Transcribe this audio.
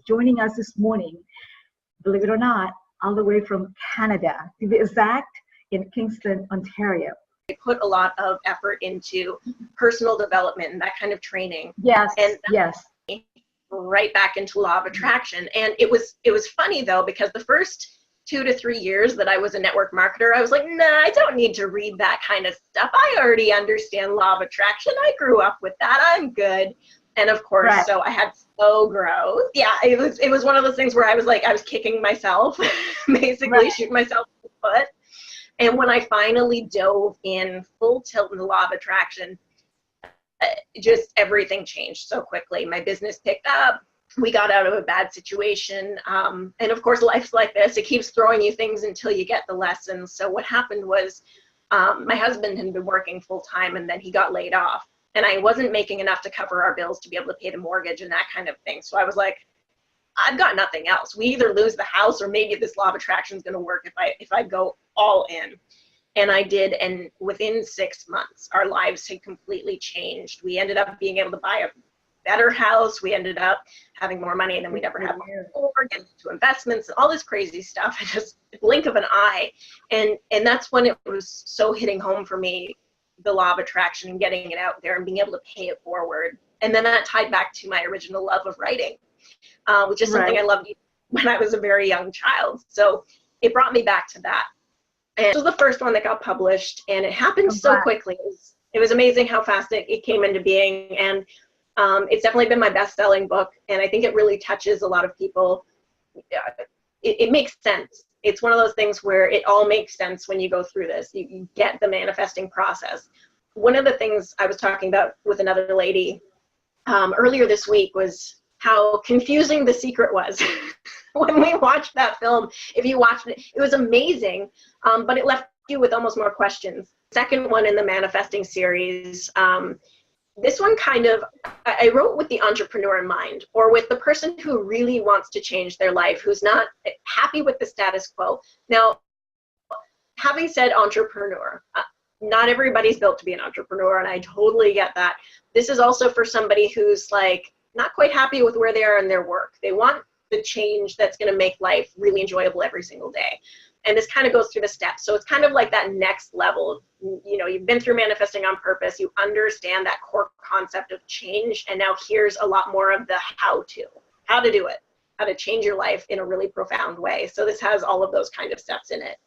joining us this morning, believe it or not, all the way from Canada, to be exact, in Kingston, Ontario. I put a lot of effort into personal development and that kind of training. Yes, and yes. Right back into law of attraction. And it was funny though, because the first 2 to 3 years that I was a network marketer, I was like, nah, I don't need to read that kind of stuff. I already understand law of attraction. I grew up with that. I'm good. And of course, right. So I had slow growth. Yeah, it was one of those things where I was like, I was kicking myself, basically right. Shooting myself in the foot. And when I finally dove in full tilt in the law of attraction, just everything changed so quickly. My business picked up. We got out of a bad situation. And of course, life's like this. It keeps throwing you things until you get the lessons. So what happened was my husband had been working full time and then he got laid off. And I wasn't making enough to cover our bills to be able to pay the mortgage and that kind of thing. So I was like, I've got nothing else. We either lose the house or maybe this law of attraction is going to work if I go all in. And I did, and within 6 months, our lives had completely changed. We ended up being able to buy a better house. We ended up having more money than we'd ever had before, getting into investments and all this crazy stuff. Just a blink of an eye. And that's when it was so hitting home for me, the law of attraction and getting it out there and being able to pay it forward. And then that tied back to my original love of writing, which is something I loved when I was a very young child. So it brought me back to that. And it was the first one that got published, and it happened so quickly. It was amazing how fast it came into being, and it's definitely been my best-selling book, and I think it really touches a lot of people. It makes sense. It's one of those things where it all makes sense when you go through this. You get the manifesting process. One of the things I was talking about with another lady earlier this week was how confusing The Secret was. When we watched that film, if you watched it, it was amazing, but it left you with almost more questions. Second one in the manifesting series, this one kind of, I wrote with the entrepreneur in mind, or with the person who really wants to change their life, who's not happy with the status quo. Now, having said entrepreneur, not everybody's built to be an entrepreneur, and I totally get that. This is also for somebody who's like not quite happy with where they are in their work. They want the change that's going to make life really enjoyable every single day. And this kind of goes through the steps. So it's kind of like that next level. You know, you've been through manifesting on purpose. You understand that core concept of change. And now here's a lot more of the how to do it, how to change your life in a really profound way. So this has all of those kind of steps in it.